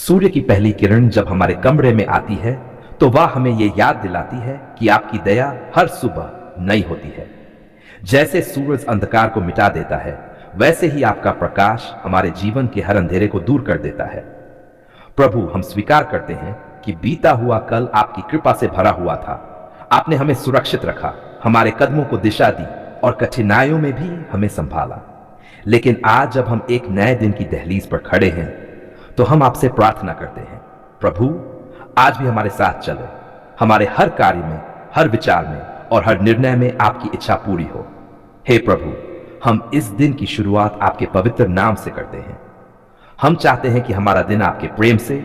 सूर्य की पहली किरण जब हमारे कमरे में आती है तो वह हमें यह याद दिलाती है कि आपकी दया हर सुबह नई होती है। जैसे सूरज अंधकार को मिटा देता है, वैसे ही आपका प्रकाश हमारे जीवन के हर अंधेरे को दूर कर देता है। प्रभु, हम स्वीकार करते हैं कि बीता हुआ कल आपकी कृपा से भरा हुआ था। आपने हमें सुरक्षित रखा, हमारे कदमों को दिशा दी और कठिनाइयों में भी हमें संभाला। लेकिन आज जब हम एक नए दिन की दहलीज पर खड़े हैं तो हम आपसे प्रार्थना करते हैं, प्रभु आज भी हमारे साथ चले, हमारे हर कार्य में, हर विचार में और हर निर्णय में आपकी इच्छा पूरी हो। हे प्रभु, हम इस दिन की शुरुआत आपके पवित्र नाम से करते हैं। हम चाहते हैं कि हमारा दिन आपके प्रेम से,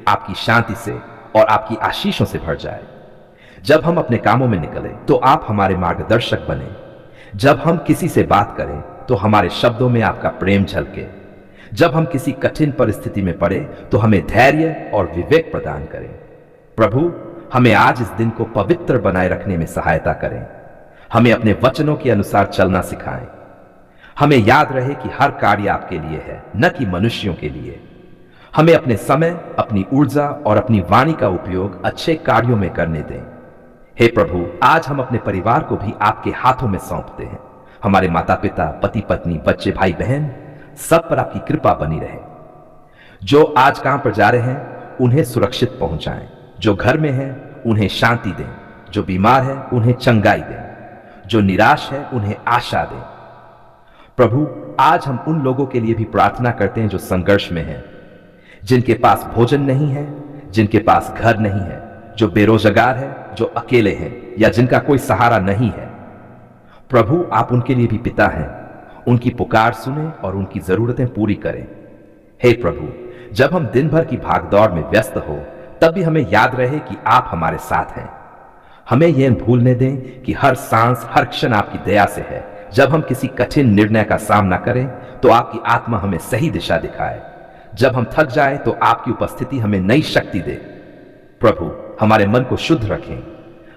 आपकी शांति से और आपकी आशीषों से भर जाए। जब हम अपने कामों में निकले तो आप हमारे मार्गदर्शक बने। जब हम किसी से बात करें तो हमारे शब्दों में आपका प्रेम झलके। जब हम किसी कठिन परिस्थिति में पड़े तो हमें धैर्य और विवेक प्रदान करें। प्रभु, हमें आज इस दिन को पवित्र बनाए रखने में सहायता करें। हमें अपने वचनों के अनुसार चलना सिखाएं। हमें याद रहे कि हर कार्य आपके लिए है, न कि मनुष्यों के लिए। हमें अपने समय, अपनी ऊर्जा और अपनी वाणी का उपयोग अच्छे कार्यों में करने दें। हे प्रभु, आज हम अपने परिवार को भी आपके हाथों में सौंपते हैं। हमारे माता पिता, पति पत्नी, बच्चे, भाई बहन, सब पर आपकी कृपा बनी रहे। जो आज काम पर जा रहे हैं उन्हें सुरक्षित पहुंचाएं। जो घर में हैं उन्हें शांति दें। जो बीमार है उन्हें चंगाई दें। जो निराश है उन्हें आशा दें। प्रभु, आज हम उन लोगों के लिए भी प्रार्थना करते हैं जो संघर्ष में हैं, जिनके पास भोजन नहीं है, जिनके पास घर नहीं है, जो बेरोजगार है, जो अकेले हैं या जिनका कोई सहारा नहीं है। प्रभु, आप उनके लिए भी पिता हैं। उनकी पुकार सुने और उनकी जरूरतें पूरी करें। हे प्रभु, जब हम दिन भर की भागदौड़ में व्यस्त हो तब भी हमें याद रहे कि आप हमारे साथ हैं। हमें यह भूलने दें कि हर सांस, हर क्षण आपकी दया से है। जब हम किसी कठिन निर्णय का सामना करें तो आपकी आत्मा हमें सही दिशा दिखाए। जब हम थक जाए तो आपकी उपस्थिति हमें नई शक्ति दे। प्रभु, हमारे मन को शुद्ध रखें।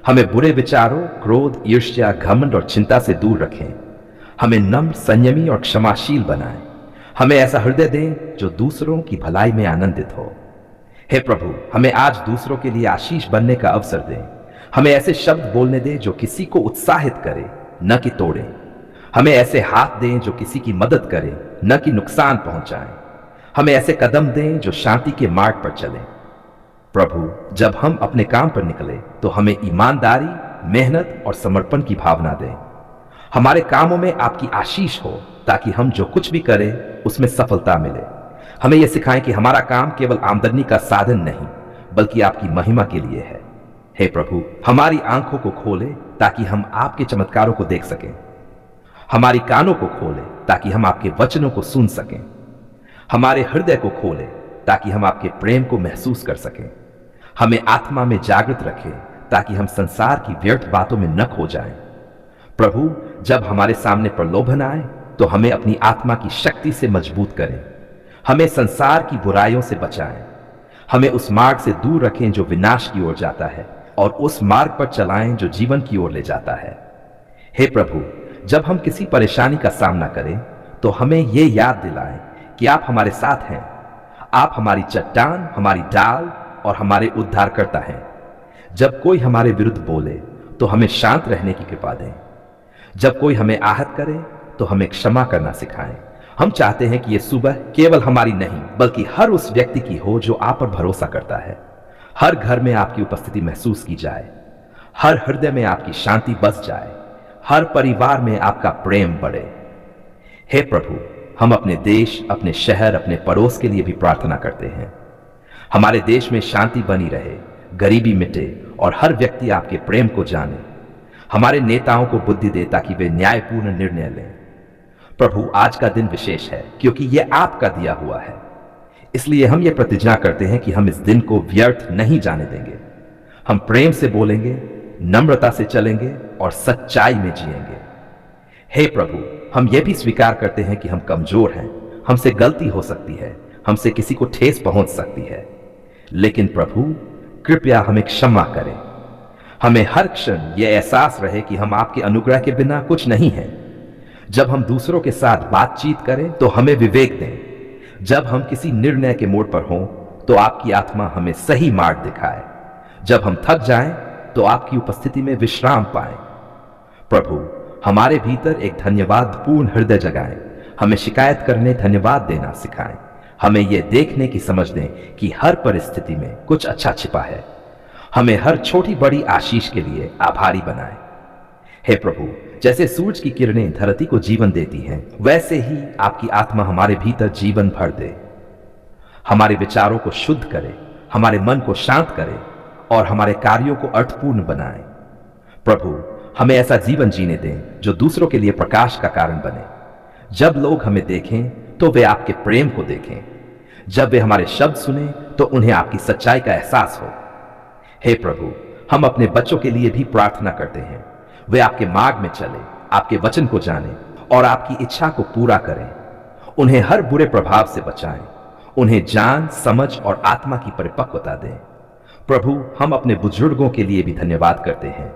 हमें बुरे विचारों, क्रोध, ईर्ष्या, घमंड और चिंता से दूर रखें। हमें नम्र, संयमी और क्षमाशील बनाएं। हमें ऐसा हृदय दें जो दूसरों की भलाई में आनंदित हो। हे प्रभु, हमें आज दूसरों के लिए आशीष बनने का अवसर दें। हमें ऐसे शब्द बोलने दें जो किसी को उत्साहित करे, न कि तोड़े। हमें ऐसे हाथ दें जो किसी की मदद करें, न कि नुकसान पहुंचाएं। हमें ऐसे कदम दें जो शांति के मार्ग पर चलें। प्रभु, जब हम अपने काम पर निकले तो हमें ईमानदारी, मेहनत और समर्पण की भावना दें। हमारे कामों में आपकी आशीष हो ताकि हम जो कुछ भी करें उसमें सफलता मिले। हमें यह सिखाएं कि हमारा काम केवल आमदनी का साधन नहीं बल्कि आपकी महिमा के लिए है। हे प्रभु, हमारी आंखों को खोले ताकि हम आपके चमत्कारों को देख सकें। हमारी कानों को खोले ताकि हम आपके वचनों को सुन सकें। हमारे हृदय को खोले ताकि हम आपके प्रेम को महसूस कर सकें। हमें आत्मा में जागृत रखें ताकि हम संसार की व्यर्थ बातों में न खो जाएं। प्रभु, जब हमारे सामने प्रलोभन आए तो हमें अपनी आत्मा की शक्ति से मजबूत करें। हमें संसार की बुराइयों से बचाएं। हमें उस मार्ग से दूर रखें जो विनाश की ओर जाता है और उस मार्ग पर चलाएं जो जीवन की ओर ले जाता है। हे प्रभु, जब हम किसी परेशानी का सामना करें तो हमें यह याद दिलाएं कि आप हमारे साथ हैं। आप हमारी चट्टान, हमारी ढाल और हमारे उद्धारकर्ता हैं। जब कोई हमारे विरुद्ध बोले तो हमें शांत रहने की कृपा दें। जब कोई हमें आहत करे तो हमें क्षमा करना सिखाएं। हम चाहते हैं कि यह सुबह केवल हमारी नहीं बल्कि हर उस व्यक्ति की हो जो आप पर भरोसा करता है। हर घर में आपकी उपस्थिति महसूस की जाए। हर हृदय में आपकी शांति बस जाए। हर परिवार में आपका प्रेम बढ़े। हे प्रभु, हम अपने देश, अपने शहर, अपने पड़ोस के लिए भी प्रार्थना करते हैं। हमारे देश में शांति बनी रहे, गरीबी मिटे और हर व्यक्ति आपके प्रेम को जाने। हमारे नेताओं को बुद्धि दे ताकि वे न्यायपूर्ण निर्णय लें। प्रभु, आज का दिन विशेष है क्योंकि यह आपका दिया हुआ है। इसलिए हम ये प्रतिज्ञा करते हैं कि हम इस दिन को व्यर्थ नहीं जाने देंगे। हम प्रेम से बोलेंगे, नम्रता से चलेंगे और सच्चाई में जिएंगे। हे प्रभु, हम ये भी स्वीकार करते हैं कि हम कमजोर हैं। हमसे गलती हो सकती है, हमसे किसी को ठेस पहुंच सकती है। लेकिन प्रभु, कृपया हमें क्षमा करें। हमें हर क्षण यह एहसास रहे कि हम आपके अनुग्रह के बिना कुछ नहीं हैं। जब हम दूसरों के साथ बातचीत करें तो हमें विवेक दें। जब हम किसी निर्णय के मोड़ पर हों तो आपकी आत्मा हमें सही मार्ग दिखाए। जब हम थक जाएं तो आपकी उपस्थिति में विश्राम पाएं। प्रभु, हमारे भीतर एक धन्यवाद पूर्ण हृदय जगाएं। हमें शिकायत करने, धन्यवाद देना सिखाएं। हमें यह देखने की समझ दें कि हर परिस्थिति में कुछ अच्छा छिपा है। हमें हर छोटी बड़ी आशीष के लिए आभारी बनाएं। हे प्रभु, जैसे सूरज की किरणें धरती को जीवन देती हैं, वैसे ही आपकी आत्मा हमारे भीतर जीवन भर दे। हमारे विचारों को शुद्ध करे, हमारे मन को शांत करे और हमारे कार्यों को अर्थपूर्ण बनाए। प्रभु, हमें ऐसा जीवन जीने दें जो दूसरों के लिए प्रकाश का कारण बने। जब लोग हमें देखें तो वे आपके प्रेम को देखें। जब वे हमारे शब्द सुने तो उन्हें आपकी सच्चाई का एहसास हो। हे प्रभु, हम अपने बच्चों के लिए भी प्रार्थना करते हैं। वे आपके मार्ग में चले, आपके वचन को जाने और आपकी इच्छा को पूरा करें। उन्हें हर बुरे प्रभाव से बचाएं। उन्हें ज्ञान, समझ और आत्मा की परिपक्वता दें। प्रभु, हम अपने बुजुर्गों के लिए भी धन्यवाद करते हैं।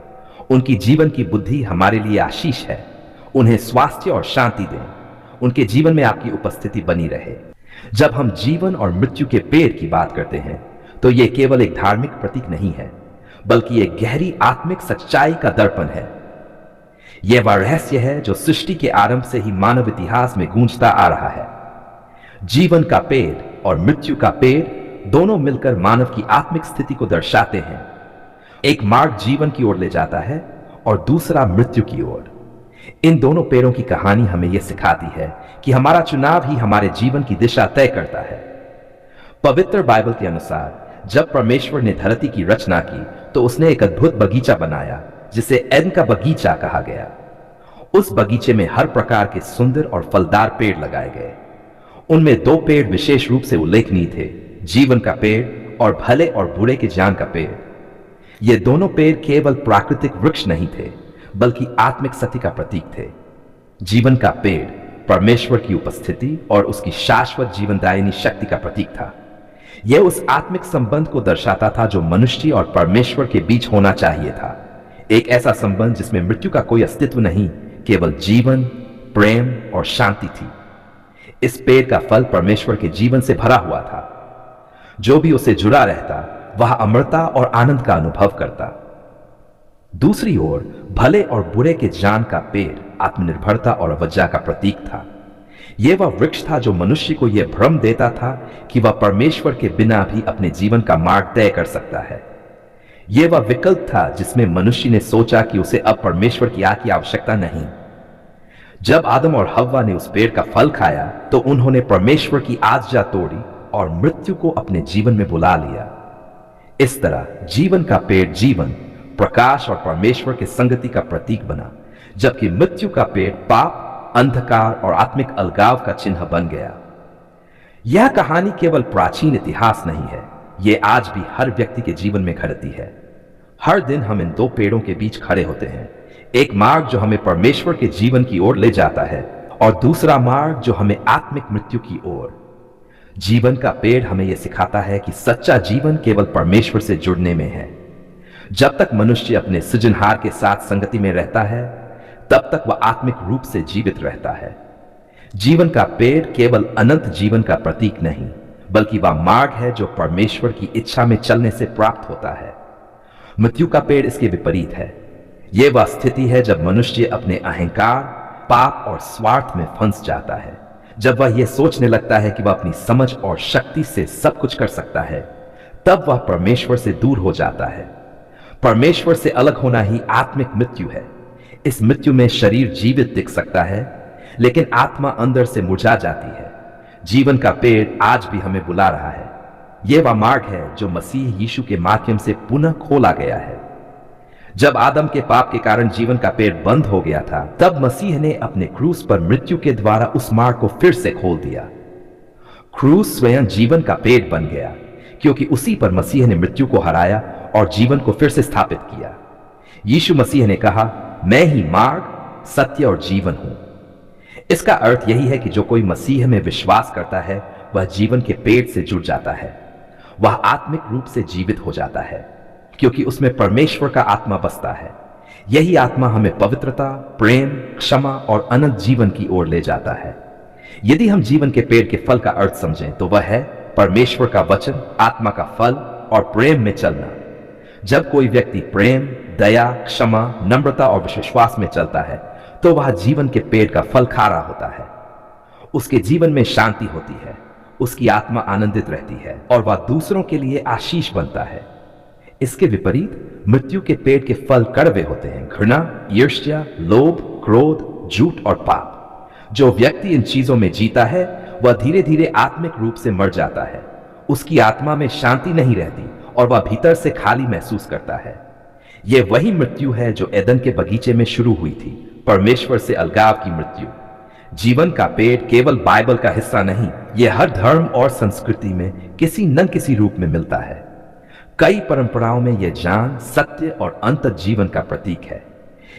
उनकी जीवन की बुद्धि हमारे लिए आशीष है। उन्हें स्वास्थ्य और शांति दें। उनके जीवन में आपकी उपस्थिति बनी रहे। जब हम जीवन और मृत्यु के पेड़ की बात करते हैं तो यह केवल एक धार्मिक प्रतीक नहीं है, बल्कि एक गहरी आत्मिक सच्चाई का दर्पण है। यह वह रहस्य है जो सृष्टि के आरंभ से ही मानव इतिहास में गूंजता आ रहा है। जीवन का पेड़ और मृत्यु का पेड़ दोनों मिलकर मानव की आत्मिक स्थिति को दर्शाते हैं। एक मार्ग जीवन की ओर ले जाता है और दूसरा मृत्यु की ओर। इन दोनों पेड़ों की कहानी हमें यह सिखाती है कि हमारा चुनाव ही हमारे जीवन की दिशा तय करता है। पवित्र बाइबल के अनुसार जब परमेश्वर ने धरती की रचना की तो उसने एक अद्भुत बगीचा बनाया जिसे एदन का बगीचा कहा गया। उस बगीचे में हर प्रकार के सुंदर और फलदार पेड़ लगाए गए। उनमें दो पेड़ विशेष रूप से उल्लेखनीय थे, जीवन का पेड़ और भले और बुरे के ज्ञान का पेड़। ये दोनों पेड़ केवल प्राकृतिक वृक्ष नहीं थे, बल्कि आत्मिक सत्य का प्रतीक थे। जीवन का पेड़ परमेश्वर की उपस्थिति और उसकी शाश्वत जीवनदायिनी शक्ति का प्रतीक था। यह उस आत्मिक संबंध को दर्शाता था जो मनुष्य और परमेश्वर के बीच होना चाहिए था। एक ऐसा संबंध जिसमें मृत्यु का कोई अस्तित्व नहीं, केवल जीवन, प्रेम और शांति थी। इस पेड़ का फल परमेश्वर के जीवन से भरा हुआ था। जो भी उसे जुड़ा रहता वह अमरता और आनंद का अनुभव करता। दूसरी ओर भले और बुरे के ज्ञान का पेड़ आत्मनिर्भरता और अवज्ञा का प्रतीक था। यह वह वृक्ष था जो मनुष्य को यह भ्रम देता था कि वह परमेश्वर के बिना भी अपने जीवन का मार्ग तय कर सकता है। यह वह विकल्प था जिसमें मनुष्य ने सोचा कि उसे अब परमेश्वर की आज्ञा की आवश्यकता नहीं। जब आदम और हव्वा ने उस पेड़ का फल खाया तो उन्होंने परमेश्वर की आज्ञा तोड़ी और मृत्यु को अपने जीवन में बुला लिया। इस तरह जीवन का पेड़ जीवन, प्रकाश और परमेश्वर के संगति का प्रतीक बना, जबकि मृत्यु का पेड़ पाप, अंधकार और आत्मिक अलगाव का चिन्ह बन गया। यह कहानी केवल प्राचीन इतिहास नहीं है, यह आज भी हर व्यक्ति के जीवन में घटती है। हर दिन हम इन दो पेड़ों के बीच खड़े होते हैं, एक मार्ग जो हमें परमेश्वर के जीवन की ओर ले जाता है और दूसरा मार्ग जो हमें आत्मिक मृत्यु की ओर। जीवन का पेड़ हमें यह सिखाता है कि सच्चा जीवन केवल परमेश्वर से जुड़ने में है। जब तक मनुष्य अपने सृजनहार के साथ संगति में रहता है तब तक वह आत्मिक रूप से जीवित रहता है। जीवन का पेड़ केवल अनंत जीवन का प्रतीक नहीं, बल्कि वह मार्ग है जो परमेश्वर की इच्छा में चलने से प्राप्त होता है। मृत्यु का पेड़ इसके विपरीत है। यह वह स्थिति है जब मनुष्य अपने अहंकार, पाप और स्वार्थ में फंस जाता है। जब वह यह सोचने लगता है कि वह अपनी समझ और शक्ति से सब कुछ कर सकता है, तब वह परमेश्वर से दूर हो जाता है। परमेश्वर से अलग होना ही आत्मिक मृत्यु है। इस मृत्यु में शरीर जीवित दिख सकता है, लेकिन आत्मा अंदर से मुरझा जाती है। जीवन का पेड़ आज भी हमें बुला रहा है। यह वह मार्ग है जो मसीह यीशु के माध्यम से पुनः खोला गया है। जब आदम के पाप के कारण जीवन का पेड़ बंद हो गया था, तब मसीह ने अपने क्रूस पर मृत्यु के द्वारा उस मार्ग को फिर से खोल दिया। क्रूस स्वयं जीवन का पेड़ बन गया, क्योंकि उसी पर मसीह ने मृत्यु को हराया और जीवन को फिर से स्थापित किया। यीशु मसीह ने कहा, मैं ही मार्ग, सत्य और जीवन हूं। इसका अर्थ यही है कि जो कोई मसीह में विश्वास करता है वह जीवन के पेड़ से जुड़ जाता है। वह आत्मिक रूप से जीवित हो जाता है, क्योंकि उसमें परमेश्वर का आत्मा बसता है। यही आत्मा हमें पवित्रता, प्रेम, क्षमा और अनंत जीवन की ओर ले जाता है। यदि हम जीवन के पेड़ के फल का अर्थ समझें तो वह है परमेश्वर का वचन, आत्मा का फल और प्रेम में चलना। जब कोई व्यक्ति प्रेम, दया, क्षमा, नम्रता और विश्वास में चलता है तो वह जीवन के पेड़ का फल खा रहा होता है। उसके जीवन में शांति होती है, उसकी आत्मा आनंदित रहती है और वह दूसरों के लिए आशीष बनता है। इसके विपरीत मृत्यु के पेड़ के फल कड़वे होते हैं। घृणा, ईर्ष्या, लोभ, क्रोध, झूठ और पाप। जो व्यक्ति इन चीजों में जीता है वह धीरे धीरे आत्मिक रूप से मर जाता है। उसकी आत्मा में शांति नहीं रहती और वह भीतर से खाली महसूस करता है। यह वही मृत्यु है जो एदन के बगीचे में शुरू हुई थी, परमेश्वर से अलगाव की मृत्यु। जीवन का पेड़ केवल बाइबल का हिस्सा नहीं, यह हर धर्म और संस्कृति में किसी न किसी रूप में मिलता है। कई परंपराओं में यह जान, सत्य और अंत जीवन का प्रतीक है।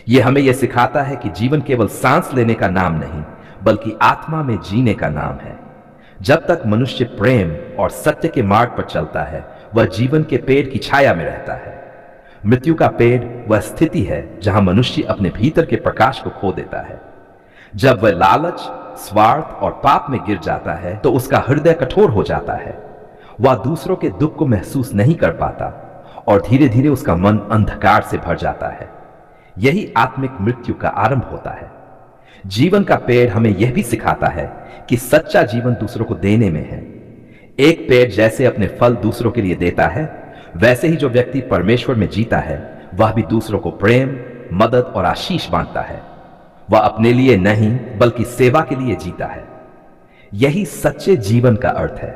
यह हमें यह सिखाता है कि जीवन केवल सांस लेने का नाम नहीं, बल्कि आत्मा में जीने का नाम है। जब तक मनुष्य प्रेम और सत्य के मार्ग पर चलता है वह जीवन के पेड़ की छाया में रहता है। मृत्यु का पेड़ वह स्थिति है जहां मनुष्य अपने भीतर के प्रकाश को खो देता है। जब वह लालच, स्वार्थ और पाप में गिर जाता है तो उसका हृदय कठोर हो जाता है। वह दूसरों के दुख को महसूस नहीं कर पाता और धीरे धीरे उसका मन अंधकार से भर जाता है। यही आत्मिक मृत्यु का आरंभ होता है। जीवन का पेड़ हमें यह भी सिखाता है कि सच्चा जीवन दूसरों को देने में है। एक पेड़ जैसे अपने फल दूसरों के लिए देता है, वैसे ही जो व्यक्ति परमेश्वर में जीता है वह भी दूसरों को प्रेम, मदद और आशीष बांटता है। वह अपने लिए नहीं बल्कि सेवा के लिए जीता है। यही सच्चे जीवन का अर्थ है।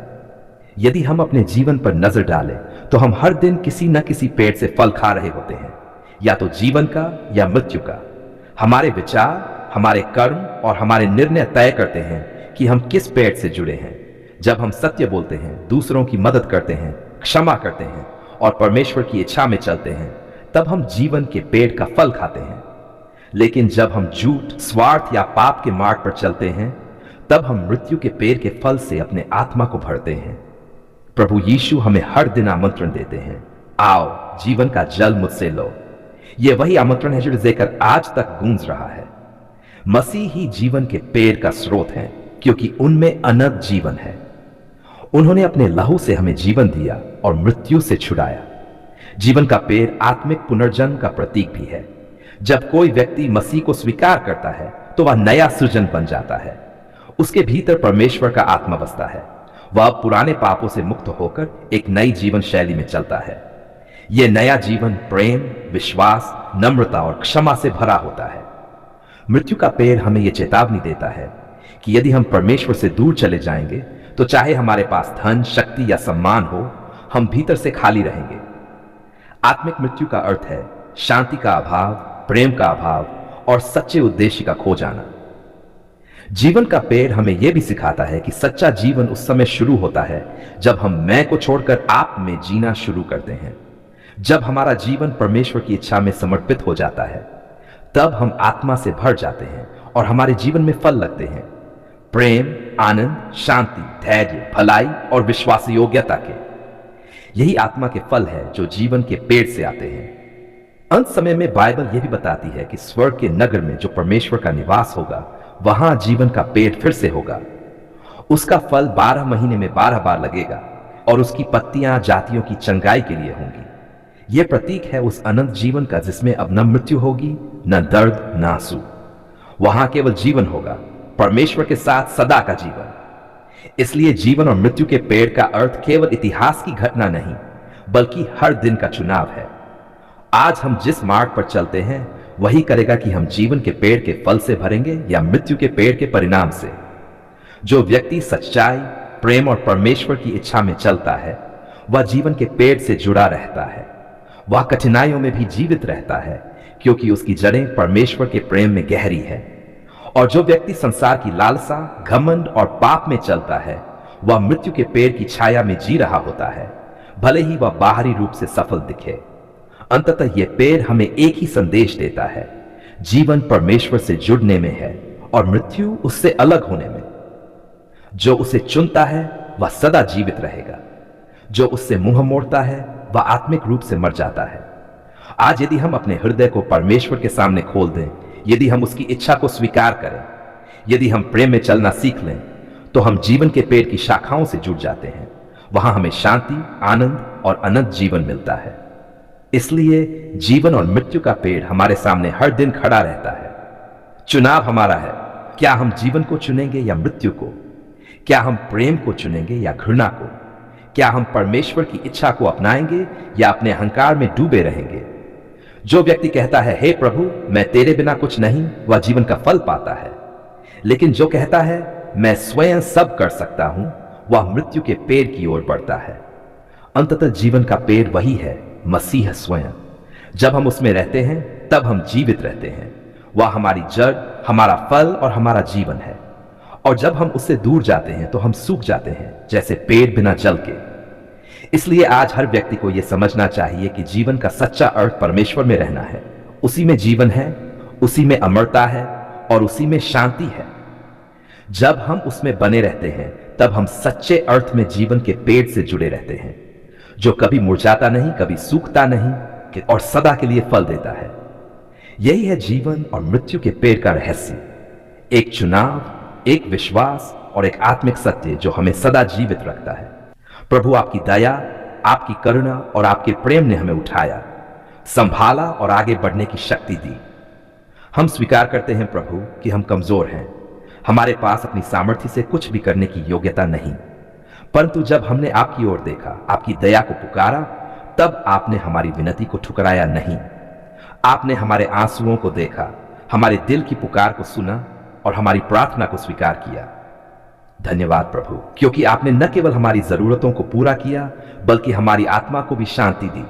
यदि हम अपने जीवन पर नजर डालें तो हम हर दिन किसी न किसी पेड़ से फल खा रहे होते हैं, या तो जीवन का या मृत्यु का। हमारे विचार, हमारे कर्म और हमारे निर्णय तय करते हैं कि हम किस पेड़ से जुड़े हैं। जब हम सत्य बोलते हैं, दूसरों की मदद करते हैं, क्षमा करते हैं और परमेश्वर की इच्छा में चलते हैं, तब हम जीवन के पेड़ का फल खाते हैं। लेकिन जब हम झूठ, स्वार्थ या पाप के मार्ग पर चलते हैं तब हम मृत्यु के पेड़ के फल से अपने आत्मा को भरते हैं। प्रभु यीशु हमें हर दिन आमंत्रण देते हैं, आओ जीवन का जल मुझसे लो। यह वही आमंत्रण है जो लेकर आज तक गूंज रहा है। मसीह ही जीवन के पेड़ का स्रोत है, क्योंकि उनमें अनंत जीवन है। उन्होंने अपने लहू से हमें जीवन दिया और मृत्यु से छुड़ाया। जीवन का पेड़ आत्मिक पुनर्जन्म का प्रतीक भी है। जब कोई व्यक्ति मसीह को स्वीकार करता है तो वह नया सृजन बन जाता है। उसके भीतर परमेश्वर का आत्मा बसता है। वह पुराने पापों से मुक्त होकर एक नई जीवन शैली में चलता है। यह नया जीवन प्रेम, विश्वास, नम्रता और क्षमा से भरा होता है। मृत्यु का पेड़ हमें यह चेतावनी देता है कि यदि हम परमेश्वर से दूर चले जाएंगे तो चाहे हमारे पास धन, शक्ति या सम्मान हो, हम भीतर से खाली रहेंगे। आत्मिक मृत्यु का अर्थ है शांति का अभाव, प्रेम का अभाव और सच्चे उद्देश्य का खो जाना। जीवन का पेड़ हमें यह भी सिखाता है कि सच्चा जीवन उस समय शुरू होता है जब हम मैं को छोड़कर आप में जीना शुरू करते हैं। जब हमारा जीवन परमेश्वर की इच्छा में समर्पित हो जाता है तब हम आत्मा से भर जाते हैं और हमारे जीवन में फल लगते हैं। प्रेम, आनंद, शांति, धैर्य, भलाई और विश्वास योग्यता के। यही आत्मा के फल है जो जीवन के पेड़ से आते हैं। अंत समय में बाइबल यह भी बताती है कि स्वर्ग के नगर में जो परमेश्वर का निवास होगा वहां जीवन का पेड़ फिर से होगा। उसका फल 12 महीने में 12 बार लगेगा और उसकी पत्तियां जातियों की चंगाई के लिए होंगी। यह प्रतीक है उस अनंत जीवन का जिसमें अब न मृत्यु होगी, न दर्द, न आंसू। वहां केवल जीवन होगा, परमेश्वर के साथ सदा का जीवन। इसलिए जीवन और मृत्यु के पेड़ का अर्थ केवल इतिहास की घटना नहीं बल्कि हर दिन का चुनाव है। आज हम जिस मार्ग पर चलते हैं वही करेगा कि हम जीवन के पेड़ के फल से भरेंगे या मृत्यु के पेड़ के परिणाम से। जो व्यक्ति सच्चाई, प्रेम और परमेश्वर की इच्छा में चलता है वह जीवन के पेड़ से जुड़ा रहता है। वह कठिनाइयों में भी जीवित रहता है क्योंकि उसकी जड़ें परमेश्वर के प्रेम में गहरी है। और जो व्यक्ति संसार की लालसा, घमंड और पाप में चलता है वह मृत्यु के पेड़ की छाया में जी रहा होता है, भले ही वह बाहरी रूप से सफल दिखे। अंततः यह पेड़ हमें एक ही संदेश देता है, जीवन परमेश्वर से जुड़ने में है और मृत्यु उससे अलग होने में। जो उसे चुनता है वह सदा जीवित रहेगा, जो उससे मुंह मोड़ता है वह आत्मिक रूप से मर जाता है। आज यदि हम अपने हृदय को परमेश्वर के सामने खोल दें, यदि हम उसकी इच्छा को स्वीकार करें, यदि हम प्रेम में चलना सीख लें, तो हम जीवन के पेड़ की शाखाओं से जुड़ जाते हैं। वहां हमें शांति, आनंद और अनंत जीवन मिलता है। इसलिए जीवन और मृत्यु का पेड़ हमारे सामने हर दिन खड़ा रहता है। चुनाव हमारा है, क्या हम जीवन को चुनेंगे या मृत्यु को? क्या हम प्रेम को चुनेंगे या घृणा को? क्या हम परमेश्वर की इच्छा को अपनाएंगे या अपने अहंकार में डूबे रहेंगे? जो व्यक्ति कहता है, हे प्रभु मैं तेरे बिना कुछ नहीं, वह जीवन का फल पाता है। लेकिन जो कहता है मैं स्वयं सब कर सकता हूं, वह मृत्यु के पेड़ की ओर बढ़ता है। अंततः जीवन का पेड़ वही है, मसीह स्वयं। जब हम उसमें रहते हैं तब हम जीवित रहते हैं। वह हमारी जड़, हमारा फल और हमारा जीवन है। और जब हम उससे दूर जाते हैं तो हम सूख जाते हैं, जैसे पेड़ बिना जल के। इसलिए आज हर व्यक्ति को यह समझना चाहिए कि जीवन का सच्चा अर्थ परमेश्वर में रहना है। उसी में जीवन है, उसी में अमरता है और उसी में शांति है। जब हम उसमें बने रहते हैं तब हम सच्चे अर्थ में जीवन के पेड़ से जुड़े रहते हैं, जो कभी मुरझाता नहीं, कभी सूखता नहीं और सदा के लिए फल देता है। यही है जीवन और मृत्यु के पेड़ का रहस्य। एक चुनाव, एक विश्वास और एक आत्मिक सत्य जो हमें सदा जीवित रखता है। प्रभु आपकी दया, आपकी करुणा और आपके प्रेम ने हमें उठाया, संभाला और आगे बढ़ने की शक्ति दी। हम स्वीकार करते हैं प्रभु कि हम कमजोर हैं। हमारे पास अपनी सामर्थ्य से कुछ भी करने की योग्यता नहीं। परंतु जब हमने आपकी ओर देखा, आपकी दया को पुकारा, तब आपने हमारी विनती को ठुकराया नहीं। आपने हमारे आंसुओं को देखा, हमारे दिल की पुकार को सुना और हमारी प्रार्थना को स्वीकार किया। धन्यवाद प्रभु, क्योंकि आपने न केवल हमारी जरूरतों को पूरा किया बल्कि हमारी आत्मा को भी शांति दी।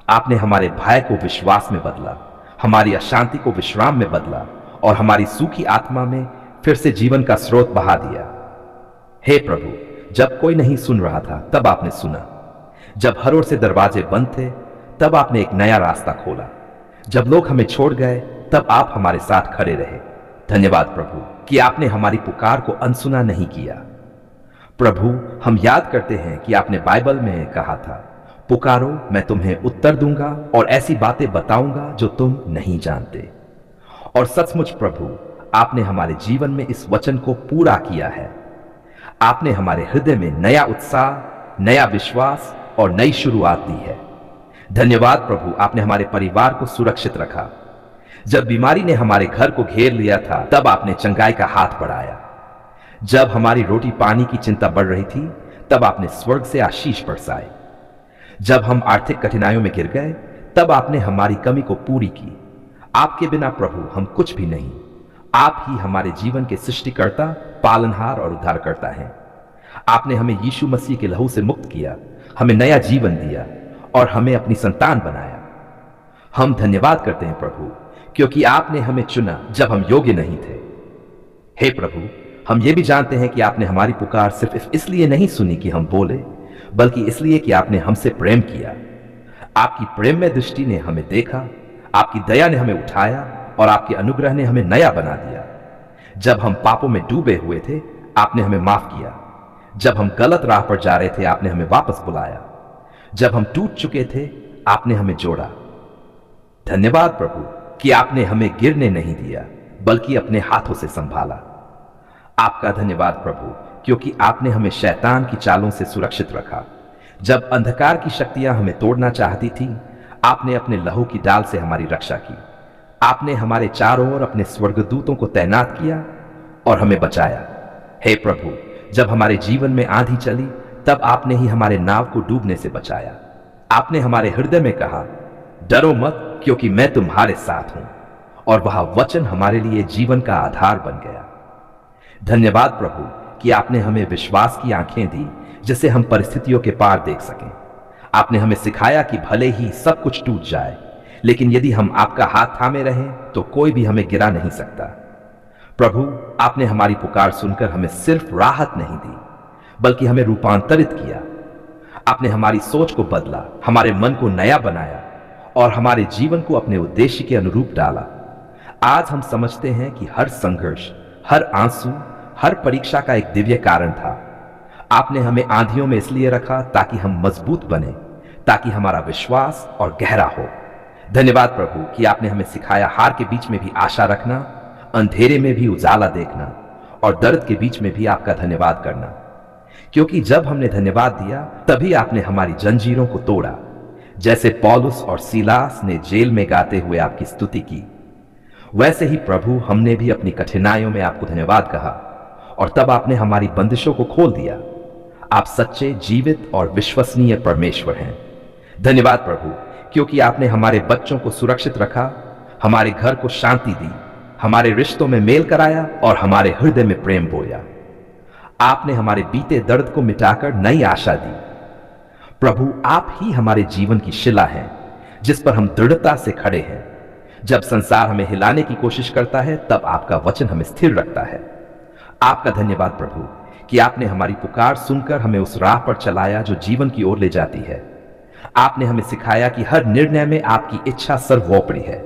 आपने हमारे भय को विश्वास में बदला, हमारी अशांति को विश्राम में बदला और हमारी सूखी आत्मा में फिर से जीवन का स्रोत बहा दिया। हे प्रभु, जब कोई नहीं सुन रहा था तब आपने सुना। जब हर ओर से दरवाजे बंद थे तब आपने एक नया रास्ता खोला। जब लोग हमें छोड़ गए तब आप हमारे साथ खड़े रहे। धन्यवाद प्रभु कि आपने हमारी पुकार को अनसुना नहीं किया। प्रभु, हम याद करते हैं कि आपने बाइबल में कहा था, पुकारो मैं तुम्हें उत्तर दूंगा और ऐसी बातें बताऊंगा जो तुम नहीं जानते। और सचमुच प्रभु, आपने हमारे जीवन में इस वचन को पूरा किया है। आपने हमारे हृदय में नया उत्साह, नया विश्वास और नई शुरुआत दी है। धन्यवाद प्रभु, आपने हमारे परिवार को सुरक्षित रखा। जब बीमारी ने हमारे घर को घेर लिया था तब आपने चंगाई का हाथ बढ़ाया। जब हमारी रोटी पानी की चिंता बढ़ रही थी तब आपने स्वर्ग से आशीष बरसाए। जब हम आर्थिक कठिनाइयों में गिर गए तब आपने हमारी कमी को पूरी की। आपके बिना प्रभु हम कुछ भी नहीं। आप ही हमारे जीवन के सृष्टिकर्ता, पालनहार और उद्धारकर्ता हैं। आपने हमें यीशु मसीह के लहू से मुक्त किया, हमें नया जीवन दिया और हमें अपनी संतान बनाया। हम धन्यवाद करते हैं प्रभु, क्योंकि आपने हमें चुना जब हम योग्य नहीं थे। हे प्रभु, हम ये भी जानते हैं कि आपने हमारी पुकार सिर्फ इसलिए नहीं सुनी कि हम बोले, बल्कि इसलिए कि आपने हमसे प्रेम किया। आपकी प्रेम में दृष्टि ने हमें देखा, आपकी दया ने हमें उठाया और आपके अनुग्रह ने हमें नया बना दिया। जब हम पापों में डूबे हुए थे आपने हमें माफ किया। जब हम गलत राह पर जा रहे थे आपने हमें वापस बुलाया। जब हम टूट चुके थे आपने हमें जोड़ा। धन्यवाद प्रभु कि आपने हमें गिरने नहीं दिया बल्कि अपने हाथों से संभाला। आपका धन्यवाद प्रभु, क्योंकि आपने हमें शैतान की चालों से सुरक्षित रखा। जब अंधकार की शक्तियां हमें तोड़ना चाहती थी आपने अपने लहू की डाल से हमारी रक्षा की। आपने हमारे चारों ओर अपने स्वर्गदूतों को तैनात किया और हमें बचाया। हे प्रभु, जब हमारे जीवन में आंधी चली तब आपने ही हमारे नाव को डूबने से बचाया। आपने हमारे हृदय में कहा, डरो मत क्योंकि मैं तुम्हारे साथ हूं, और वह वचन हमारे लिए जीवन का आधार बन गया। धन्यवाद प्रभु कि आपने हमें विश्वास की आंखें दी जिससे हम परिस्थितियों के पार देख सकें। आपने हमें सिखाया कि भले ही सब कुछ टूट जाए लेकिन यदि हम आपका हाथ थामे रहें तो कोई भी हमें गिरा नहीं सकता। प्रभु, आपने हमारी पुकार सुनकर हमें सिर्फ राहत नहीं दी बल्कि हमें रूपांतरित किया। आपने हमारी सोच को बदला, हमारे मन को नया बनाया और हमारे जीवन को अपने उद्देश्य के अनुरूप डाला। आज हम समझते हैं कि हर संघर्ष, हर आंसू, हर परीक्षा का एक दिव्य कारण था। आपने हमें आंधियों में इसलिए रखा ताकि हम मजबूत बने, ताकि हमारा विश्वास और गहरा हो। धन्यवाद प्रभु कि आपने हमें सिखाया हार के बीच में भी आशा रखना, अंधेरे में भी उजाला देखना और दर्द के बीच में भी आपका धन्यवाद करना। क्योंकि जब हमने धन्यवाद दिया तभी आपने हमारी जंजीरों को तोड़ा, जैसे पौलुस और सीलास ने जेल में गाते हुए आपकी स्तुति की। वैसे ही प्रभु हमने भी अपनी कठिनाइयों में आपको धन्यवाद कहा और तब आपने हमारी बंदिशों को खोल दिया। आप सच्चे, जीवित और विश्वसनीय परमेश्वर हैं। धन्यवाद प्रभु, क्योंकि आपने हमारे बच्चों को सुरक्षित रखा, हमारे घर को शांति दी, हमारे रिश्तों में मेल कराया और हमारे हृदय में प्रेम बोया। आपने हमारे बीते दर्द को मिटाकर नई आशा दी। प्रभु, आप ही हमारे जीवन की शिला हैं, जिस पर हम दृढ़ता से खड़े हैं। जब संसार हमें हिलाने की कोशिश करता है, तब आपका वचन हमें स्थिर रखता है। आपका धन्यवाद प्रभु कि आपने हमारी पुकार सुनकर हमें उस राह पर चलाया जो जीवन की ओर ले जाती है। आपने हमें सिखाया कि हर निर्णय में आपकी इच्छा सर्वोपरि है।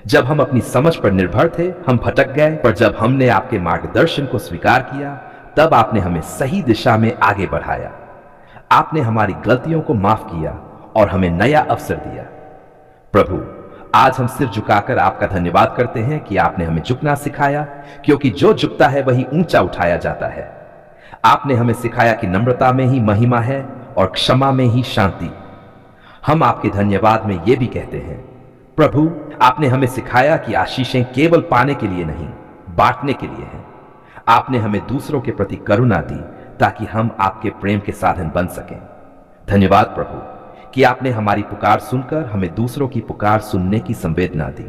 जब हम अपनी समझ पर निर्भर थे, हम भटक गए, पर जब हमने आपके मार्गदर्शन को स्वीकार किया, तब आपने हमें सही दिशा में आगे बढ़ाया। आपने हमारी गलतियों को माफ किया और हमें नया अवसर दिया। प्रभु, आज हम सिर झुकाकर आपका धन्यवाद करते हैं कि आपने हमें झुकना सिखाया, क्योंकि जो झुकता है वही ऊंचा उठाया जाता है। आपने हमें सिखाया कि नम्रता में ही महिमा है और क्षमा में ही शांति। हम आपके धन्यवाद में यह भी कहते हैं, प्रभु, आपने हमें सिखाया कि आशीषें केवल पाने के लिए नहीं, बांटने के लिए हैं। आपने हमें दूसरों के प्रति करुणा दी ताकि हम आपके प्रेम के साधन बन सकें। धन्यवाद प्रभु कि आपने हमारी पुकार सुनकर हमें दूसरों की पुकार सुनने की संवेदना दी।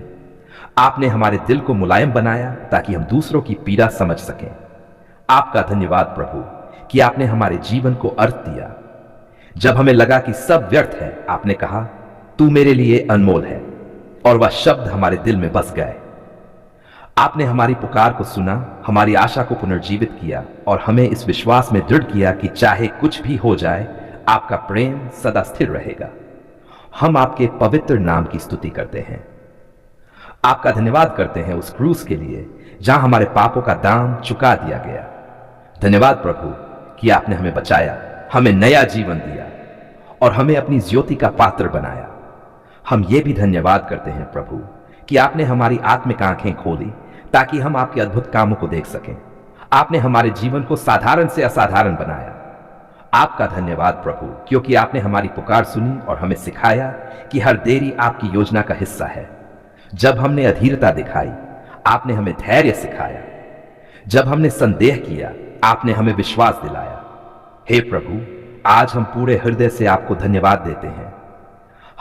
आपने हमारे दिल को मुलायम बनाया ताकि हम दूसरों की पीड़ा समझ सकें। आपका धन्यवाद प्रभु कि आपने हमारे जीवन को अर्थ दिया। जब हमें लगा कि सब व्यर्थ है, आपने कहा, तू मेरे लिए अनमोल है, और वह शब्द हमारे दिल में बस गए। आपने हमारी पुकार को सुना, हमारी आशा को पुनर्जीवित किया और हमें इस विश्वास में दृढ़ किया कि चाहे कुछ भी हो जाए, आपका प्रेम सदा स्थिर रहेगा। हम आपके पवित्र नाम की स्तुति करते हैं। आपका धन्यवाद करते हैं उस क्रूस के लिए जहां हमारे पापों का दाम चुका दिया गया। धन्यवाद प्रभु कि आपने हमें बचाया, हमें नया जीवन दिया और हमें अपनी ज्योति का पात्र बनाया। हम ये भी धन्यवाद करते हैं प्रभु कि आपने हमारी आत्मिक आंखें खोली ताकि हम आपके अद्भुत कामों को देख सकें। आपने हमारे जीवन को साधारण से असाधारण बनाया। आपका धन्यवाद प्रभु क्योंकि आपने हमारी पुकार सुनी और हमें सिखाया कि हर देरी आपकी योजना का हिस्सा है। जब हमने अधीरता दिखाई, आपने हमें धैर्य सिखाया। जब हमने संदेह किया, आपने हमें विश्वास दिलाया। हे प्रभु, आज हम पूरे हृदय से आपको धन्यवाद देते हैं।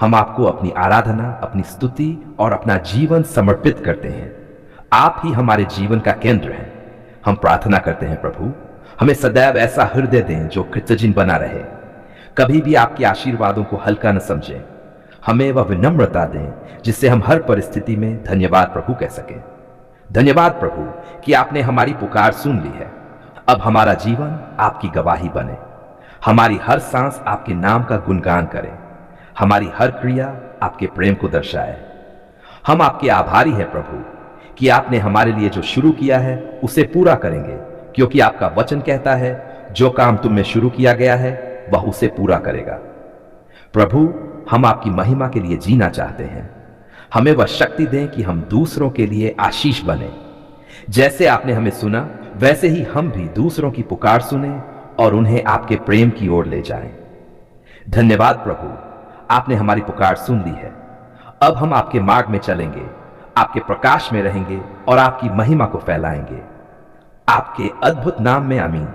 हम आपको अपनी आराधना, अपनी स्तुति और अपना जीवन समर्पित करते हैं। आप ही हमारे जीवन का केंद्र हैं। हम प्रार्थना करते हैं प्रभु, हमें सदैव ऐसा हृदय दें जो कृतज्ञ बना रहे, कभी भी आपके आशीर्वादों को हल्का न समझें। हमें वह विनम्रता दें जिससे हम हर परिस्थिति में धन्यवाद प्रभु कह सकें। धन्यवाद प्रभु कि आपने हमारी पुकार सुन ली है। अब हमारा जीवन आपकी गवाही बने। हमारी हर सांस आपके नाम का गुणगान करे। हमारी हर क्रिया आपके प्रेम को दर्शाए। हम आपके आभारी हैं प्रभु कि आपने हमारे लिए जो शुरू किया है उसे पूरा करेंगे, क्योंकि आपका वचन कहता है जो काम तुम में शुरू किया गया है वह उसे पूरा करेगा। प्रभु, हम आपकी महिमा के लिए जीना चाहते हैं। हमें वह शक्ति दें कि हम दूसरों के लिए आशीष बने। जैसे आपने हमें सुना, वैसे ही हम भी दूसरों की पुकार सुने और उन्हें आपके प्रेम की ओर ले जाएं। धन्यवाद प्रभु, आपने हमारी पुकार सुन ली है। अब हम आपके मार्ग में चलेंगे, आपके प्रकाश में रहेंगे और आपकी महिमा को फैलाएंगे। आपके अद्भुत नाम में आमीन।